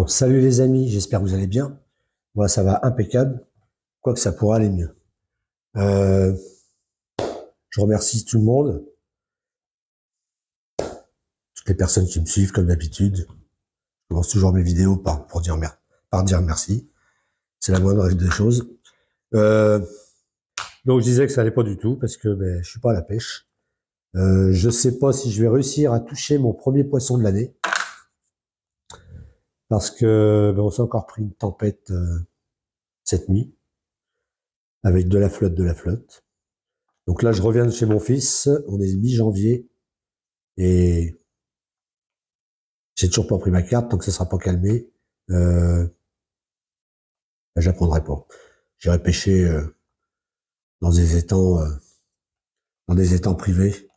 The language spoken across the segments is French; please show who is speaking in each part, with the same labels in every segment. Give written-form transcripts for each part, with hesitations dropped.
Speaker 1: Bon, salut les amis, j'espère que vous allez bien. Moi, ça va impeccable, quoique ça pourra aller mieux. Euh, je remercie tout le monde, toutes les personnes qui me suivent comme d'habitude. Je commence toujours mes vidéos par dire merci. C'est la moindre des choses. Euh, donc je disais que ça allait pas du tout parce que je suis pas à la pêche. Je sais pas si je vais réussir à toucher mon premier poisson de l'année parce que on s'est encore pris une tempête cette nuit avec de la flotte. Donc là, je reviens de chez mon fils. On est mi-janvier et j'ai toujours pas pris ma carte tant que ça sera pas calmé. J'apprendrai pas. J'irai pêcher dans des étangs, privés.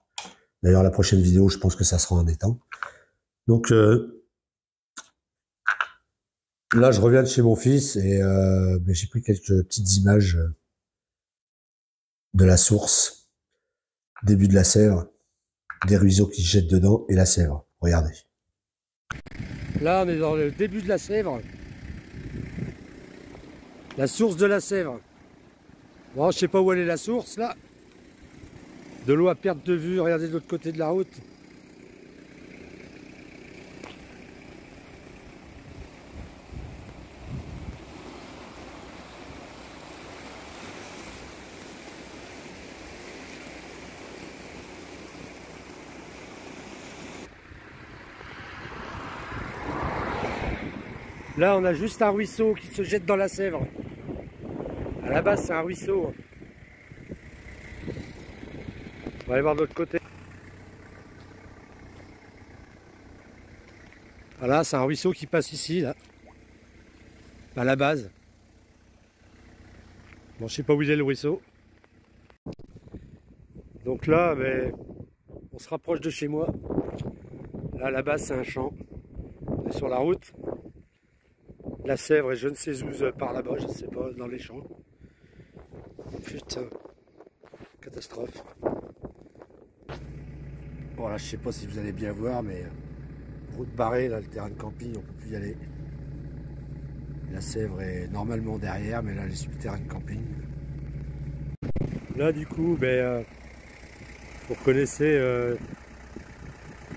Speaker 1: D'ailleurs, la prochaine vidéo, je pense que ça sera en étang. Donc là, je reviens de chez mon fils et j'ai pris quelques petites images de la source, début de la Sèvre, des ruisseaux qui se jettent dedans et la Sèvre. Regardez. Là, on est dans le début de la Sèvre. La source de la Sèvre. Bon, je sais pas où elle est la source, là. De l'eau à perte de vue, regardez de l'autre côté de la route. Là, on a juste un ruisseau qui se jette dans la Sèvre. À la base, c'est un ruisseau. On va aller voir de l'autre côté. Voilà, c'est un ruisseau qui passe ici, là. À la base. Bon, je sais pas où il est le ruisseau. Donc là, on se rapproche de chez moi. Là, à la base, c'est un champ. On est sur la route. La Sèvre et je ne sais où par là-bas, je ne sais pas, dans les champs. Putain, catastrophe. Voilà, je sais pas si vous allez bien voir, mais route barrée, là, le terrain de camping, on peut plus y aller. La Sèvre est normalement derrière, mais là, elle est sur le terrain de camping. Là, du coup, vous connaissez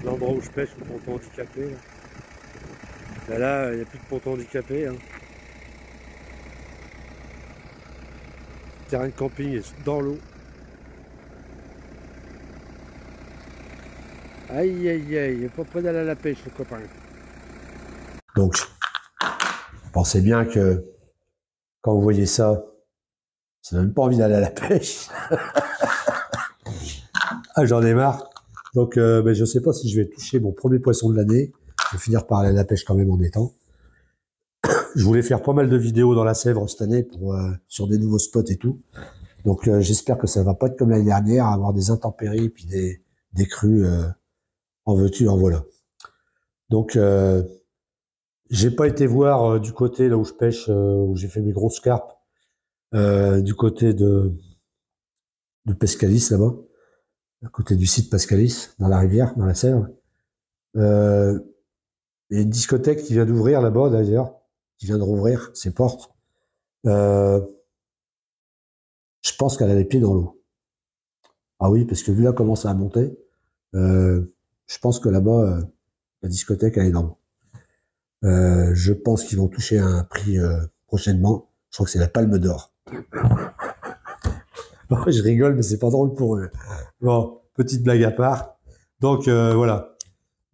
Speaker 1: l'endroit où je pêche, le ponton handicapé. Là, il n'y a plus de ponton handicapé. Hein. Le terrain de camping est dans l'eau. Aïe aïe aïe, il n'est pas d'aller à la pêche le copain. Donc, pensez bien que quand vous voyez ça, ça donne pas envie d'aller à la pêche. Ah, j'en ai marre. Donc, je sais pas si je vais toucher mon premier poisson de l'année. Je vais finir par aller à la pêche quand même en étang. Je voulais faire pas mal de vidéos dans la Sèvre cette année sur des nouveaux spots et tout. Donc, j'espère que ça va pas être comme l'année dernière, avoir des intempéries puis des crues en veux-tu, en voilà. Donc, j'ai pas été voir du côté là où je pêche, où j'ai fait mes grosses carpes, du côté de Pescalis là-bas, à côté du site Pescalis, dans la rivière, dans la Sèvre. Il y a une discothèque qui vient d'ouvrir là-bas d'ailleurs, qui vient de rouvrir ses portes. Je pense qu'elle a les pieds dans l'eau. Ah oui, parce que vu là comment ça a monté, je pense que là-bas, la discothèque elle est dans l'eau. Je pense qu'ils vont toucher un prix prochainement. Je crois que c'est la Palme d'Or. Je rigole, mais c'est pas drôle pour eux. Bon, petite blague à part. Donc voilà.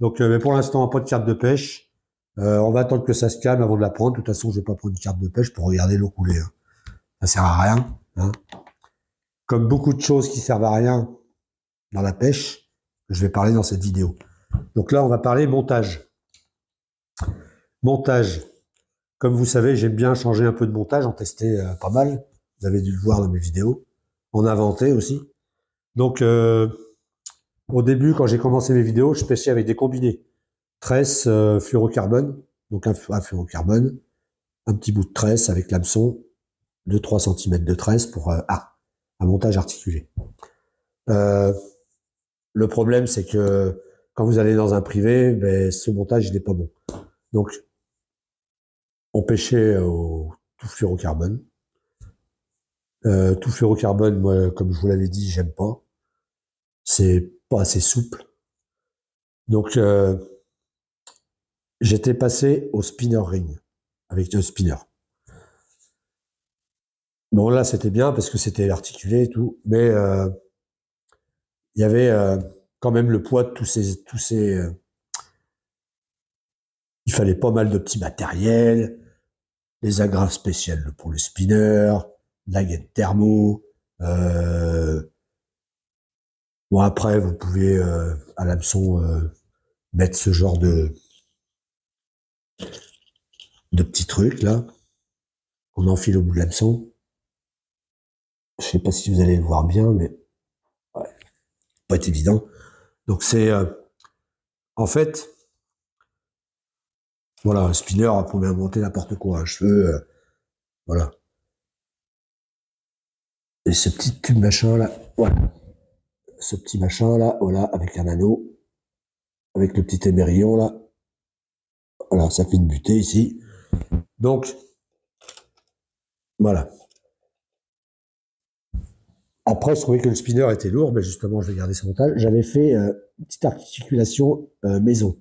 Speaker 1: Donc, mais pour l'instant, pas de carte de pêche. On va attendre que ça se calme avant de la prendre. De toute façon, je vais pas prendre une carte de pêche pour regarder l'eau couler. Hein. Ça sert à rien. Hein. Comme beaucoup de choses qui servent à rien dans la pêche, je vais parler dans cette vidéo. Donc là, on va parler montage. Montage. Comme vous savez, j'aime bien changer un peu de montage, en tester pas mal. Vous avez dû le voir dans mes vidéos. En inventer aussi. Donc, au début, quand j'ai commencé mes vidéos, je pêchais avec des combinés. Tresse, fluorocarbone, donc un fluorocarbone, un petit bout de tresse avec l'hameçon, 2-3 cm de tresse pour un montage articulé. Le problème, c'est que quand vous allez dans un privé, ce montage, il n'est pas bon. Donc, on pêchait au tout fluorocarbone. Tout fluorocarbone, moi, comme je vous l'avais dit, j'aime pas. C'est pas assez souple. Donc, j'étais passé au spinner ring avec le spinner. Bon, là, c'était bien parce que c'était articulé et tout, mais il y avait quand même le poids de tous ces il fallait pas mal de petits matériels, des agrafes spéciales pour le spinner, la gaine thermo. Bon, après, vous pouvez à l'hameçon mettre ce genre de petits trucs là qu'on enfile au bout de l'hameçon. Je sais pas si vous allez le voir bien, mais ouais, pas être évident. Donc c'est en fait, voilà, un spinner, on peut monter n'importe quoi, un cheveu, voilà. Et ce petit tube machin là, voilà. Ce petit machin là, voilà, avec un anneau, avec le petit émerillon là, voilà, ça fait une butée ici. Donc, voilà. Après, je trouvais que le spinner était lourd, mais justement, je vais garder ce montage. J'avais fait une petite articulation maison.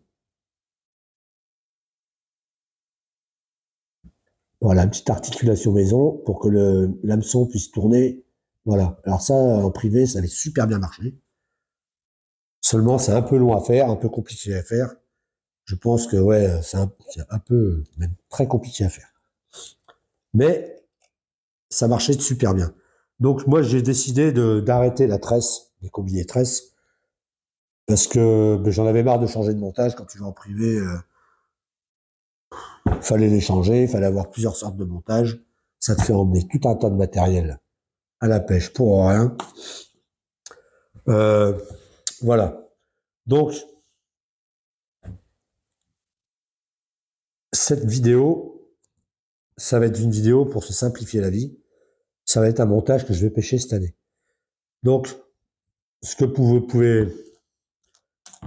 Speaker 1: Voilà, une petite articulation maison pour que l'hameçon puisse tourner. Voilà. Alors ça, en privé, ça avait super bien marché. Seulement, c'est un peu long à faire, un peu compliqué à faire. Je pense que ouais, c'est un peu, même très compliqué à faire. Mais ça marchait super bien. Donc moi, j'ai décidé d'arrêter la tresse, les combinés tresses, parce que ben, j'en avais marre de changer de montage. Quand tu vas en privé, fallait les changer, fallait avoir plusieurs sortes de montage. Ça te fait emmener tout un tas de matériel à la pêche pour rien. Euh, voilà. Donc, cette vidéo, ça va être une vidéo pour se simplifier la vie. Ça va être un montage que je vais pêcher cette année. Donc, ce que vous pouvez,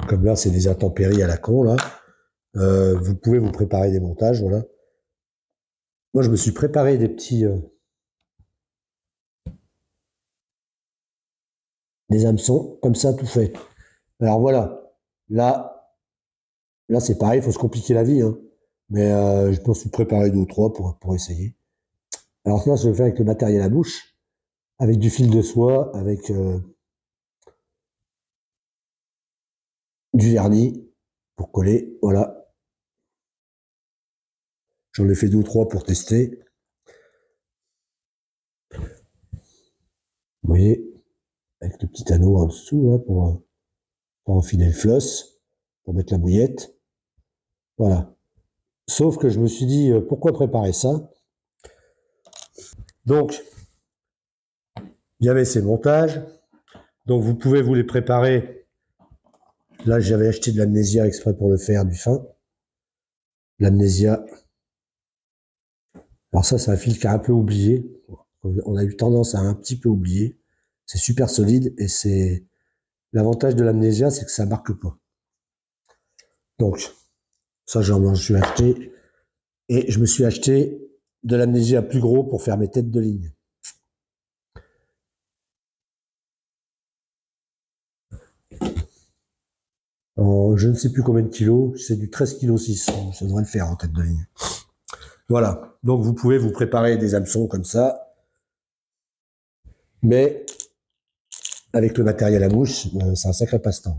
Speaker 1: comme là, c'est des intempéries à la con, là, vous pouvez vous préparer des montages, voilà. Moi, je me suis préparé des petits, des hameçons, comme ça, tout fait. Alors voilà, là, là c'est pareil, il faut se compliquer la vie, hein. Mais je m'en suis préparé deux ou trois pour essayer. Alors là, je le fais avec le matériel à bouche, avec du fil de soie, avec du vernis pour coller, voilà. J'en ai fait deux ou trois pour tester. Vous voyez, avec le petit anneau en dessous, là, pour enfiler le floss, pour mettre la mouillette. Voilà. Sauf que je me suis dit, pourquoi préparer ça? Donc, il y avait ces montages. Donc, vous pouvez vous les préparer. Là, j'avais acheté de l'amnésia exprès pour le faire, du fin. L'amnésia. Alors ça, c'est un fil qui a un peu oublié. On a eu tendance à un petit peu oublier. C'est super solide et c'est l'avantage de l'amnésia, c'est que ça marque pas. Donc, ça, j'en suis acheté. Et je me suis acheté de l'amnésia plus gros pour faire mes têtes de ligne. Je ne sais plus combien de kilos, c'est du 13,6 kg, ça devrait le faire en tête de ligne. Voilà, donc vous pouvez vous préparer des hameçons comme ça, mais avec le matériel à mouche, c'est un sacré passe-temps.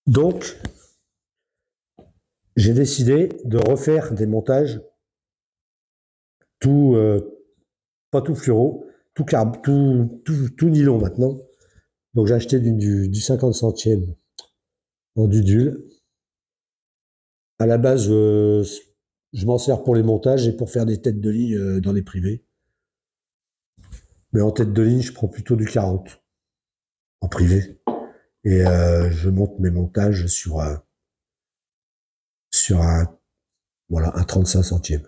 Speaker 1: Donc, j'ai décidé de refaire des montages tout, pas tout fluoro, tout nylon maintenant. Donc j'ai acheté du 50 centièmes en dudule. À la base, je m'en sers pour les montages et pour faire des têtes de ligne dans les privés. Mais en tête de ligne, je prends plutôt du 40 en privé. Et je monte mes montages sur voilà, un 35 centièmes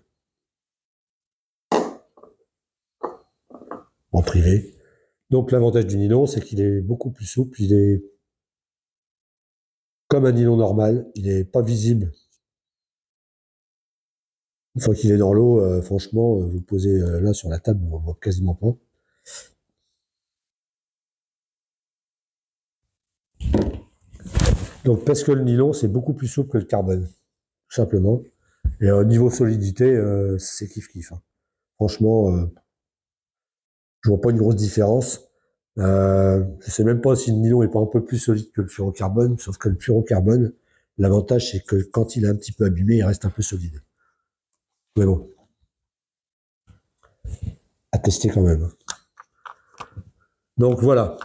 Speaker 1: en privé. Donc l'avantage du nylon, c'est qu'il est beaucoup plus souple. Il est comme un nylon normal. Il n'est pas visible Une fois qu'il est dans l'eau, franchement, vous le posez là sur la table, on ne voit quasiment pas. Donc parce que le nylon, c'est beaucoup plus souple que le carbone, tout simplement. Et au niveau solidité, c'est kiff-kiff. Hein. Franchement, je vois pas une grosse différence. Je sais même pas si le nylon est pas un peu plus solide que le fluorocarbone, sauf que le fluorocarbone, l'avantage c'est que quand il est un petit peu abîmé, il reste un peu solide. Mais bon, à tester quand même. Donc voilà.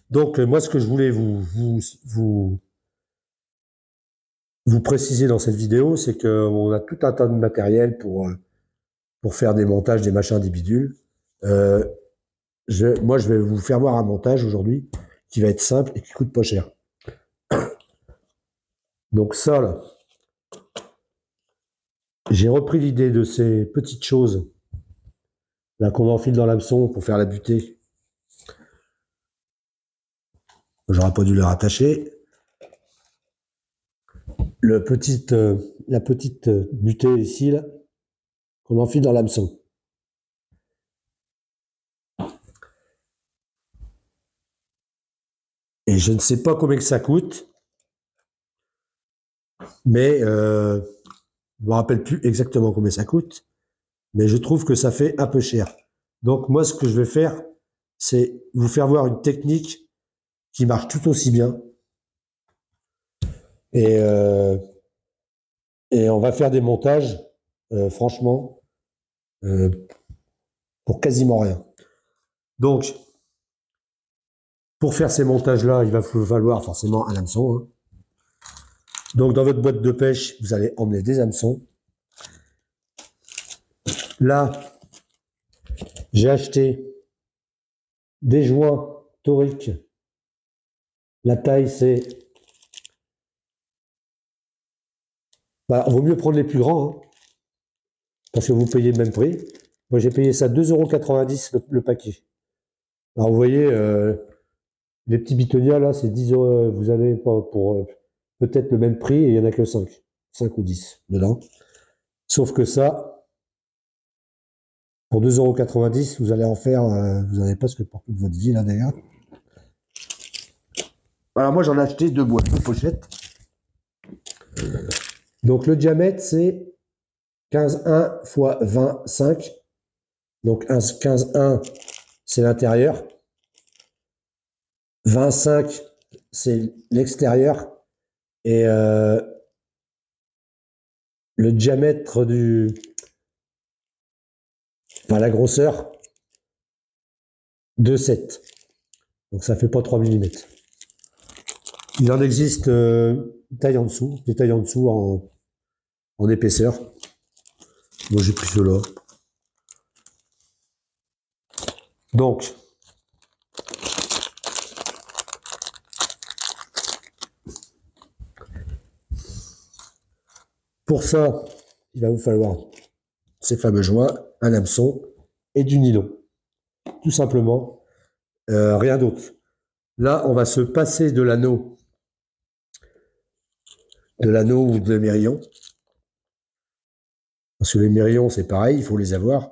Speaker 1: Donc moi ce que je voulais vous préciser dans cette vidéo, c'est qu'on a tout un tas de matériel pour faire des montages, des machins, des bidules. Moi je vais vous faire voir un montage aujourd'hui qui va être simple et qui coûte pas cher. Donc ça là, j'ai repris l'idée de ces petites choses là qu'on enfile dans l'hameçon pour faire la butée. J'aurais pas dû le rattacher. La petite butée ici là, qu'on enfile dans l'hameçon. Et je ne sais pas combien que ça coûte, mais je me rappelle plus exactement combien ça coûte, mais je trouve que ça fait un peu cher. Donc moi, ce que je vais faire, c'est vous faire voir une technique qui marche tout aussi bien. Et, euh, et on va faire des montages, franchement, euh, pour quasiment rien. Donc, pour faire ces montages-là, il va vous falloir forcément un hameçon. Hein. Donc, dans votre boîte de pêche, vous allez emmener des hameçons. Là, j'ai acheté des joints toriques. La taille, c'est... Bah, vaut mieux prendre les plus grands, hein, parce que vous payez le même prix. Moi, j'ai payé ça 2,90 € le paquet. Alors, vous voyez, les petits bitonniers, là, c'est 10 €. Vous avez pour peut-être le même prix et il n'y en a que 5. 5 ou 10 dedans. Sauf que ça, pour 2,90 €, vous allez en faire, vous n'avez pas ce que pour toute votre vie, là, d'ailleurs. Alors, moi, j'en ai acheté 2 boîtes, 2 pochettes. Donc, le diamètre, c'est 15,1 x 20,5. Donc, 15,1, c'est l'intérieur. 25, c'est l'extérieur. Et le diamètre enfin la grosseur, 2,7. Donc ça fait pas 3 mm. Il en existe des tailles en dessous en épaisseur. Moi j'ai pris ceux-là. Donc, pour ça, il va vous falloir ces fameux joints, un hameçon et du nylon. Tout simplement, rien d'autre. Là, on va se passer de l'anneau ou de l'émerillon. Parce que les mérillons, c'est pareil, il faut les avoir.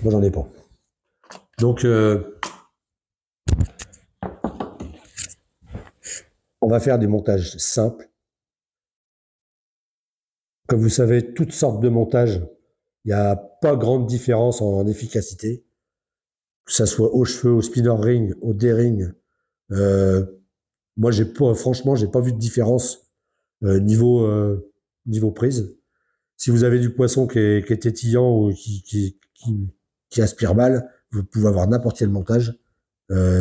Speaker 1: Moi, j'en ai pas. Donc, on va faire des montages simples. Comme vous savez, toutes sortes de montages, il n'y a pas grande différence en efficacité. Que ça soit au cheveu, au spinner ring, au D-ring. Moi, franchement, j'ai pas vu de différence niveau prise. Si vous avez du poisson qui est tétillant ou qui aspire mal, vous pouvez avoir n'importe quel montage.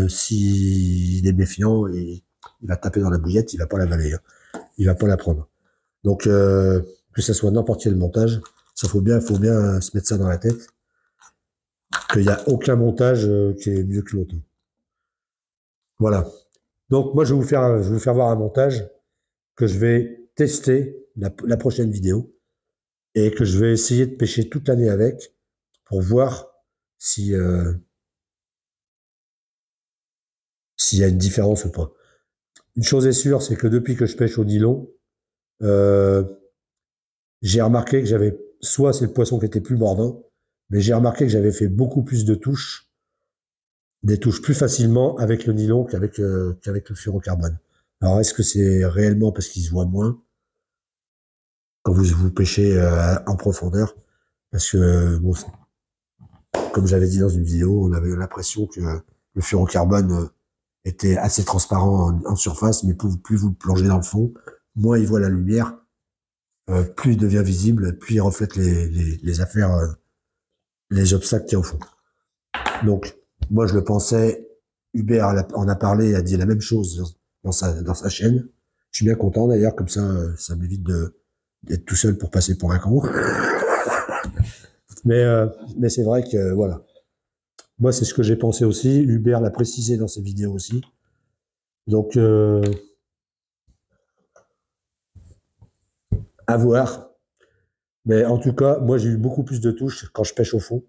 Speaker 1: S'il est méfiant, il va taper dans la bouillette, il va pas l'avaler, hein. Il va pas la prendre. Donc, que ça soit n'importe quel montage, ça faut bien se mettre ça dans la tête, qu'il n'y a aucun montage qui est mieux que l'autre. Voilà. Donc, moi, je vais vous faire voir un montage que je vais tester la prochaine vidéo et que je vais essayer de pêcher toute l'année avec pour voir si s'il y a une différence ou pas. Une chose est sûre, c'est que depuis que je pêche au nylon, euh, j'ai remarqué que j'avais, soit c'est le poisson qui était plus mordant, mais j'ai remarqué que j'avais fait beaucoup plus de touches, des touches plus facilement avec le nylon qu'avec le fluorocarbone. Alors est-ce que c'est réellement parce qu'il se voit moins quand vous pêchez en profondeur? Parce que, bon, comme j'avais dit dans une vidéo, on avait l'impression que le fluorocarbone était assez transparent en surface, mais plus vous plongez dans le fond, moins il voit la lumière, plus il devient visible, plus il reflète les affaires, les obstacles qu'il y a au fond. Donc, moi je le pensais, Hubert en a parlé, a dit la même chose dans sa chaîne. Je suis bien content d'ailleurs, comme ça m'évite d'être tout seul pour passer pour un con. Mais, euh, mais c'est vrai que voilà. Moi, c'est ce que j'ai pensé aussi. Hubert l'a précisé dans ses vidéos aussi. Donc, à voir. Mais en tout cas, moi, j'ai eu beaucoup plus de touches quand je pêche au fond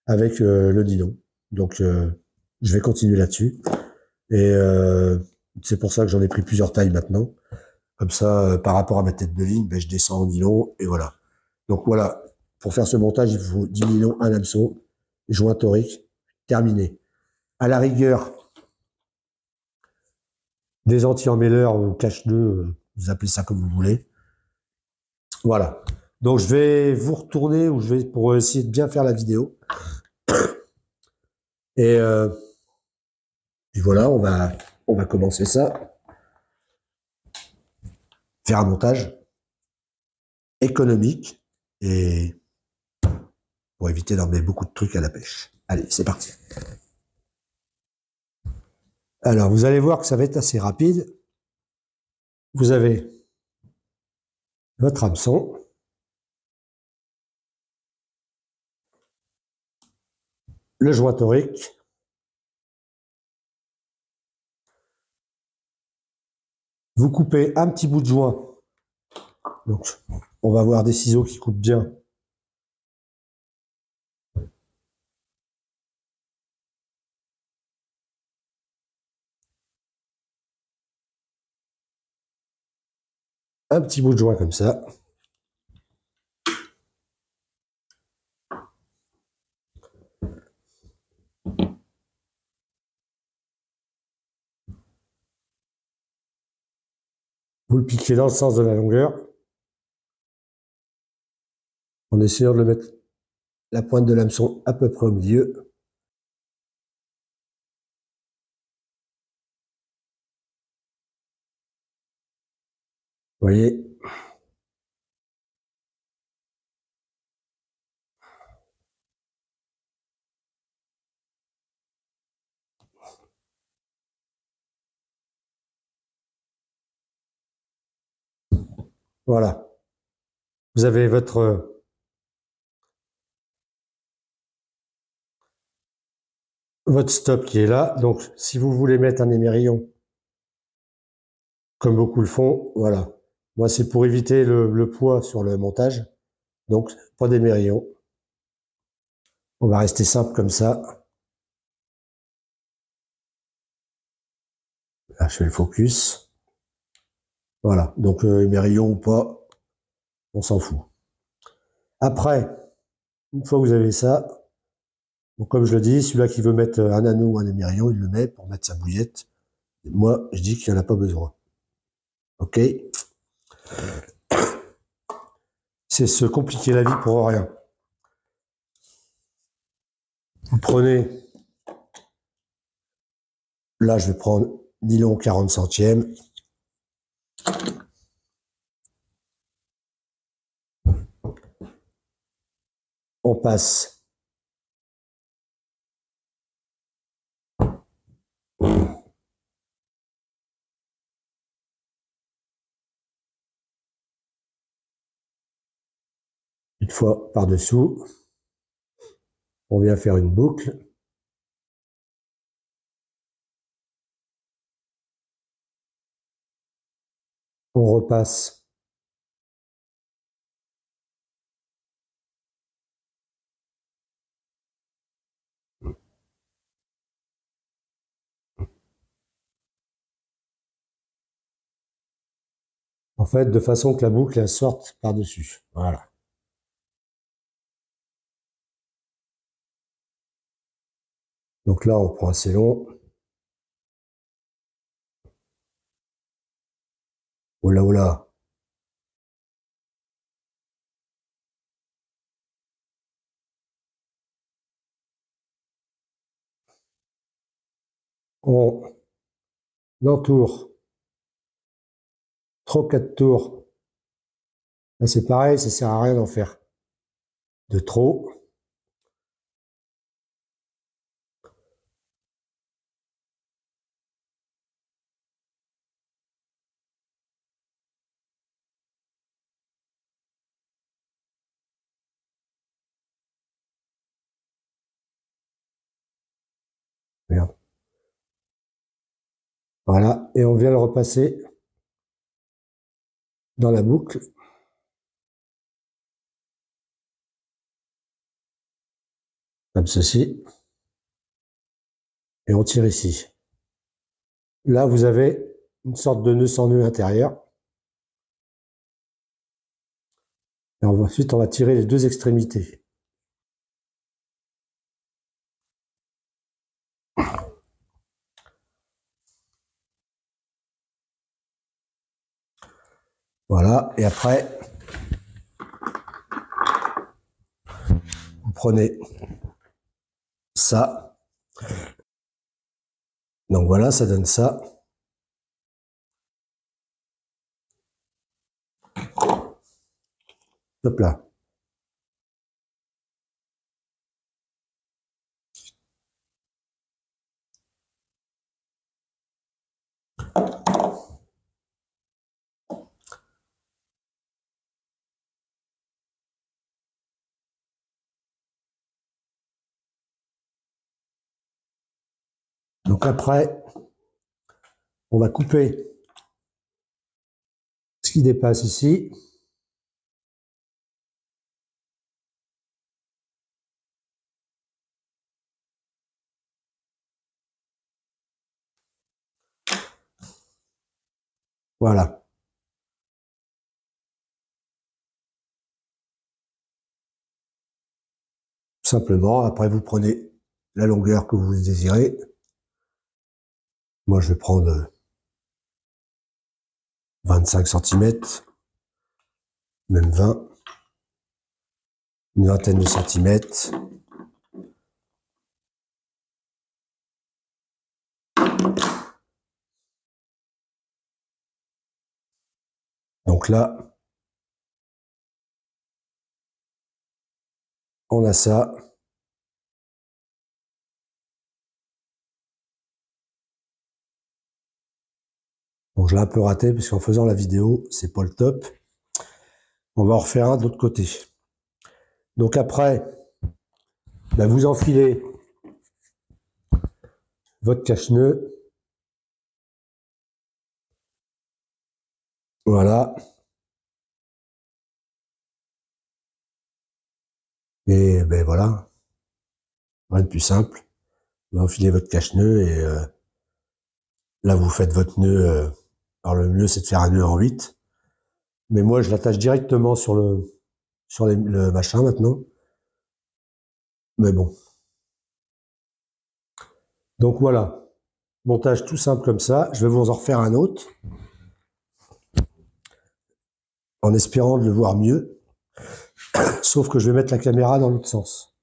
Speaker 1: avec le nylon. Donc, je vais continuer là-dessus. Et c'est pour ça que j'en ai pris plusieurs tailles maintenant. Comme ça, par rapport à ma tête de ligne, ben, je descends au nylon et voilà. Donc voilà, pour faire ce montage, il faut 10 nylon, un hameçon, joint torique, terminé. À la rigueur, des anti-emmêleurs ou cache-nœuds, vous appelez ça comme vous voulez. Voilà. Donc je vais vous retourner ou je vais pour essayer de bien faire la vidéo. Et puis voilà, on va commencer ça. Faire un montage économique et pour éviter d'emmener beaucoup de trucs à la pêche. Allez, c'est parti. Alors, vous allez voir que ça va être assez rapide. Vous avez votre hameçon, le joint torique, vous coupez un petit bout de joint. Donc, on va avoir des ciseaux qui coupent bien. Un petit bout de joint comme ça. Vous le piquez dans le sens de la longueur, en essayant de le mettre la pointe de l'hameçon à peu près au milieu. Vous voyez? Voilà. Vous avez votre stop qui est là. Donc, si vous voulez mettre un émerillon, comme beaucoup le font, voilà. Moi, c'est pour éviter le poids sur le montage. Donc, pas d'émerillon. On va rester simple comme ça. Là, je fais le focus. Voilà. Donc, émerillon ou pas, on s'en fout. Après, une fois que vous avez ça, donc comme je le dis, celui-là qui veut mettre un anneau ou un émerillon, il le met pour mettre sa bouillette. Moi, je dis qu'il n'y en a pas besoin. OK? C'est se compliquer la vie pour rien. Vous prenez, là, je vais prendre nylon 40 centièmes. On passe une fois par-dessous. On vient faire une boucle. On repasse En fait, de façon que la boucle elle sorte par-dessus. Voilà. Donc là, on prend assez long. Oh là, oh là. On entoure 3 ou 4 tours. Là, c'est pareil, ça sert à rien d'en faire de trop. Merde. Voilà, et on vient le repasser dans la boucle. Comme ceci. Et on tire ici. Là, vous avez une sorte de nœud sans nœud intérieur. Et ensuite, on va tirer les deux extrémités. Voilà, et après, vous prenez ça. Donc voilà, ça donne ça. Hop là. Donc après, on va couper ce qui dépasse ici. Voilà. Simplement, après vous prenez la longueur que vous désirez. Moi, je vais prendre 25 cm, même 20, une vingtaine de centimètres. Donc là, on a ça. Bon, je l'ai un peu raté parce qu'en faisant la vidéo, c'est pas le top. On va en refaire un de l'autre côté. Donc après, bah vous enfilez votre cache-nœud. Voilà. Et ben voilà. Rien de plus simple. Vous enfilez votre cache-nœud et là vous faites votre nœud. Alors le mieux c'est de faire un nœud en 8. Mais moi je l'attache directement sur le machin maintenant. Mais bon. Donc voilà. Montage tout simple comme ça. Je vais vous en refaire un autre. En espérant de le voir mieux. Sauf que je vais mettre la caméra dans l'autre sens.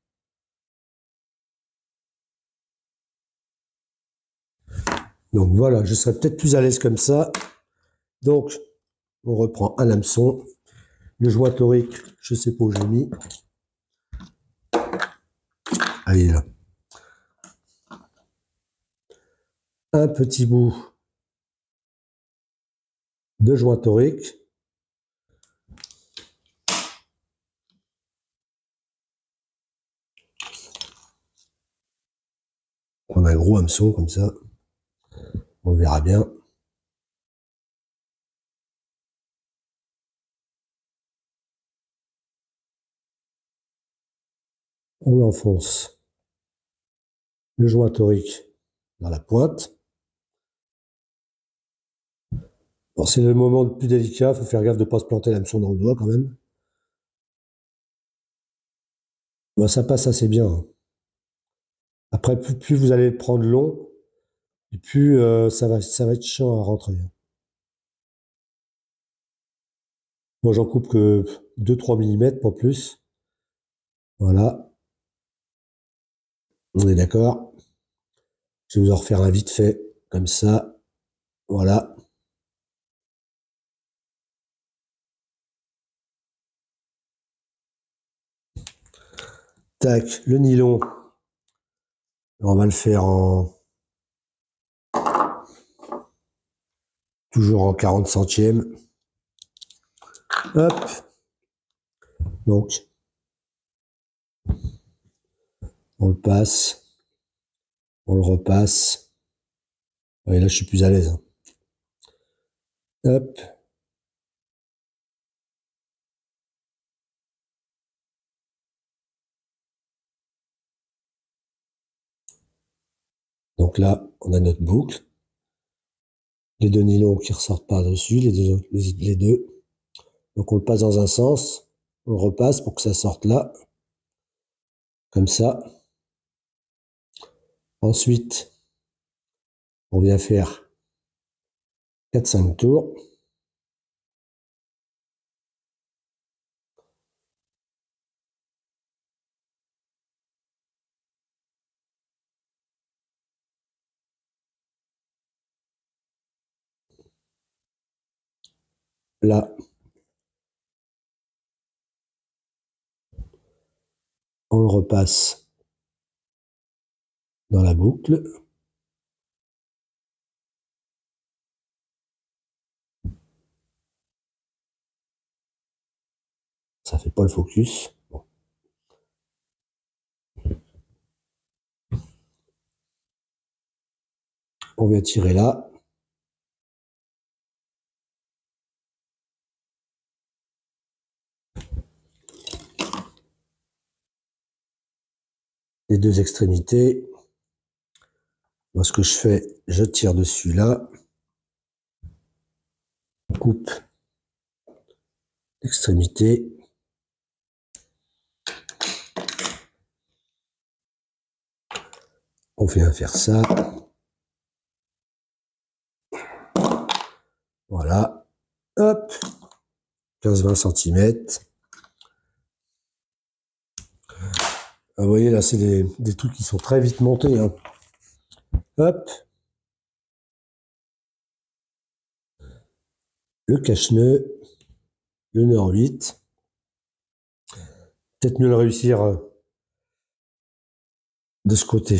Speaker 1: Donc voilà, je serai peut-être plus à l'aise comme ça. Donc, on reprend un hameçon. Le joint torique, je sais pas où j'ai mis. Allez là. Un petit bout de joint torique. On a un gros hameçon comme ça. On verra bien. On enfonce le joint torique dans la pointe. Bon, c'est le moment le plus délicat, il faut faire gaffe de ne pas se planter l'hameçon dans le doigt quand même. Ben, ça passe assez bien, hein. Après, plus vous allez le prendre long, et plus ça va être chiant à rentrer, hein. Moi, j'en coupe que 2-3 mm, pas plus. Voilà, on est d'accord. Je vais vous en refaire un vite fait, comme ça. Voilà. Tac, le nylon. On va le faire toujours en 40 centièmes. Hop. Donc, on le passe. On le repasse. Et là, je suis plus à l'aise, hein. Hop. Donc là, on a notre boucle. Les deux nylons qui ressortent par-dessus, les deux. Donc on le passe dans un sens, on le repasse pour que ça sorte là, comme ça. Ensuite, on vient faire 4-5 tours. Là, on le repasse dans la boucle. Ça fait pas le focus. Bon. On vient tirer là. Les deux extrémités. Moi, ce que je fais, je tire dessus là. Coupe l'extrémité. On vient faire ça. Voilà. Hop. 15-20 cm. Ah, vous voyez, là, c'est des trucs qui sont très vite montés, hein. Hop. Le cache-nœud. Le nœud en 8. Peut-être mieux le réussir de ce côté.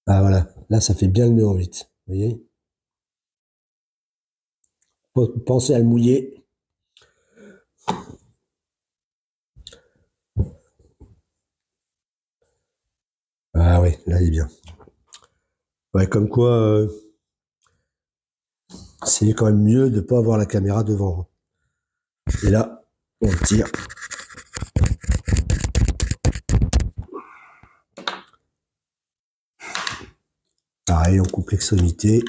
Speaker 1: Ah voilà, là ça fait bien le nœud en 8. Vous voyez? Pensez à le mouiller. Ah oui, là il est bien. Ouais, comme quoi, c'est quand même mieux de ne pas avoir la caméra devant. Et là, on tire. Pareil, on coupe l'extrémité.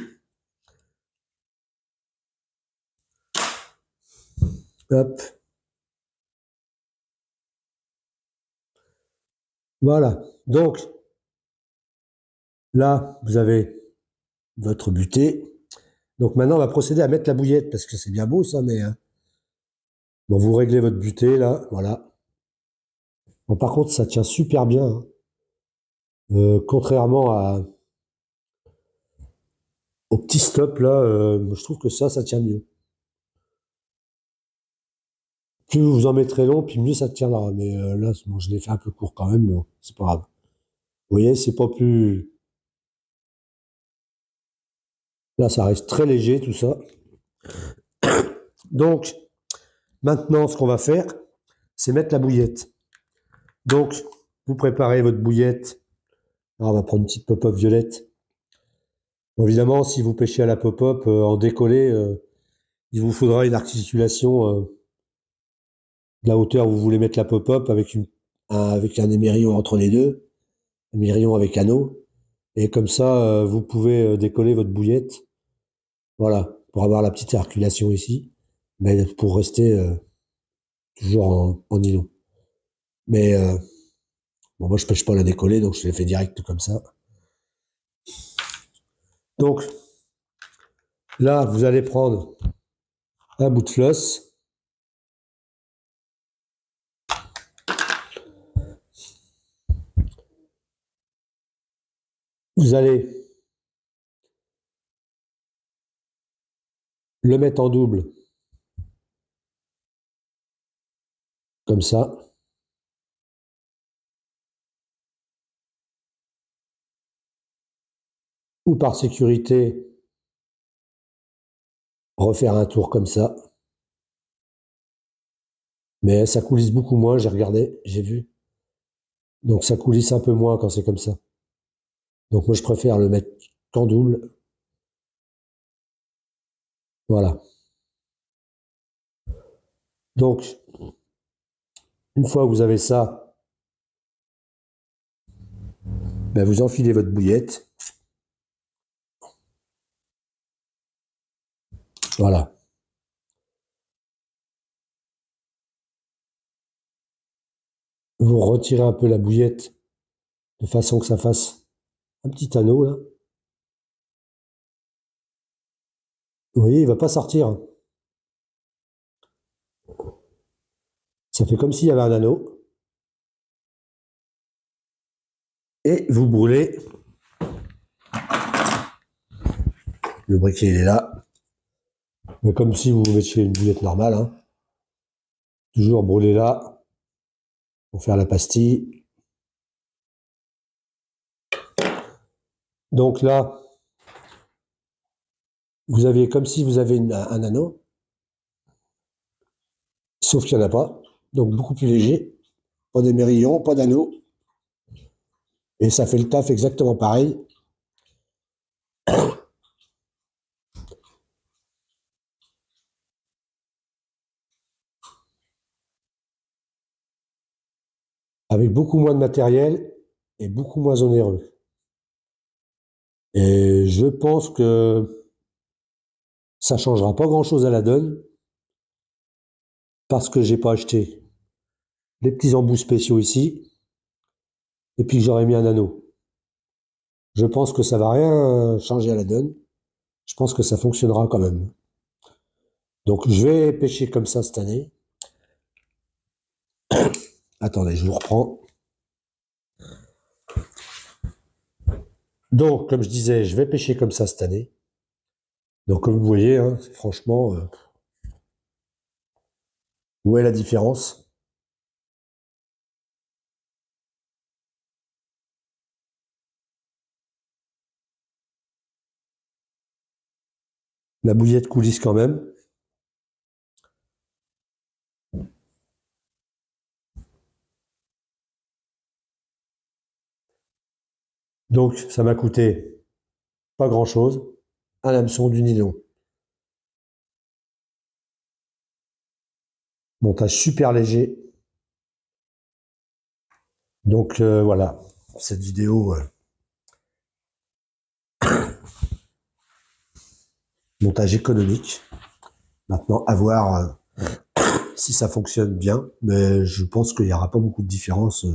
Speaker 1: Hop. Voilà. Donc, là, vous avez votre butée. Donc maintenant, on va procéder à mettre la bouillette, parce que c'est bien beau ça, mais... Bon, vous réglez votre butée, là, voilà. Bon, par contre, ça tient super bien, hein. Contrairement au petit stop, là, je trouve que ça tient mieux. Plus vous en mettrez long, puis mieux ça tiendra. Mais là, bon, je l'ai fait un peu court quand même, mais bon, c'est pas grave. Vous voyez, c'est pas plus... Là, ça reste très léger, tout ça. Donc, maintenant, ce qu'on va faire, c'est mettre la bouillette. Donc, vous préparez votre bouillette. Alors, on va prendre une petite pop-up violette. Bon, évidemment, si vous pêchez à la pop-up en décollé, il vous faudra une articulation de la hauteur où vous voulez mettre la pop-up avec un émerillon entre les deux, émerillon avec anneau. Et comme ça, vous pouvez décoller votre bouillette. Voilà, pour avoir la petite articulation ici, mais pour rester toujours en nylon. Mais bon, moi je pêche pas la décoller, donc je l'ai fait direct comme ça. Donc là, vous allez prendre un bout de floss. Vous allez le mettre en double, comme ça. Ou par sécurité, refaire un tour comme ça. Mais ça coulisse beaucoup moins, j'ai regardé, j'ai vu. Donc ça coulisse un peu moins quand c'est comme ça. Donc moi je préfère le mettre qu'en double. Voilà. Donc, une fois que vous avez ça, ben vous enfilez votre bouillette. Voilà. Vous retirez un peu la bouillette de façon que ça fasse un petit anneau là. Vous voyez, il va pas sortir. Ça fait comme s'il y avait un anneau. Et vous brûlez. Le briquet il est là. Mais comme si vous mettiez une bouillette normale. Hein. Toujours brûler là. Pour faire la pastille. Donc là, vous avez comme si vous avez un anneau. Sauf qu'il n'y en a pas. Donc beaucoup plus léger. Pas d'émerillon, pas d'anneau. Et ça fait le taf exactement pareil. Avec beaucoup moins de matériel et beaucoup moins onéreux. Et je pense que ça changera pas grand-chose à la donne parce que j'ai pas acheté les petits embouts spéciaux ici et puis que j'aurais mis un anneau. Je pense que ça va rien changer à la donne. Je pense que ça fonctionnera quand même. Donc je vais pêcher comme ça cette année. Attendez, je vous reprends. Donc, comme je disais, je vais pêcher comme ça cette année. Donc, comme vous voyez, hein, franchement, où est la différence? La bouillette coulisse quand même. Donc, ça m'a coûté pas grand-chose. Un hameçon du nylon. Montage super léger. Donc, voilà. Cette vidéo, montage économique. Maintenant, à voir si ça fonctionne bien. Mais je pense qu'il n'y aura pas beaucoup de différence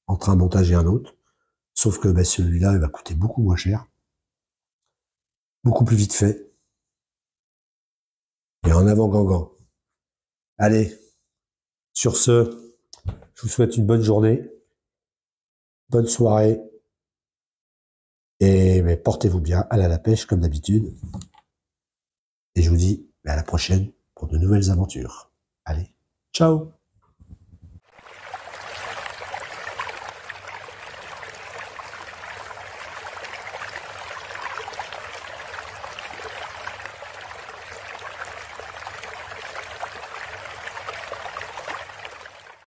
Speaker 1: entre un montage et un autre. Sauf que ben, celui-là, il va coûter beaucoup moins cher. Beaucoup plus vite fait. Et en avant Gangan. Allez, sur ce, je vous souhaite une bonne journée, bonne soirée, et ben, portez-vous bien, allez à la pêche comme d'habitude. Et je vous dis ben, à la prochaine pour de nouvelles aventures. Allez, ciao!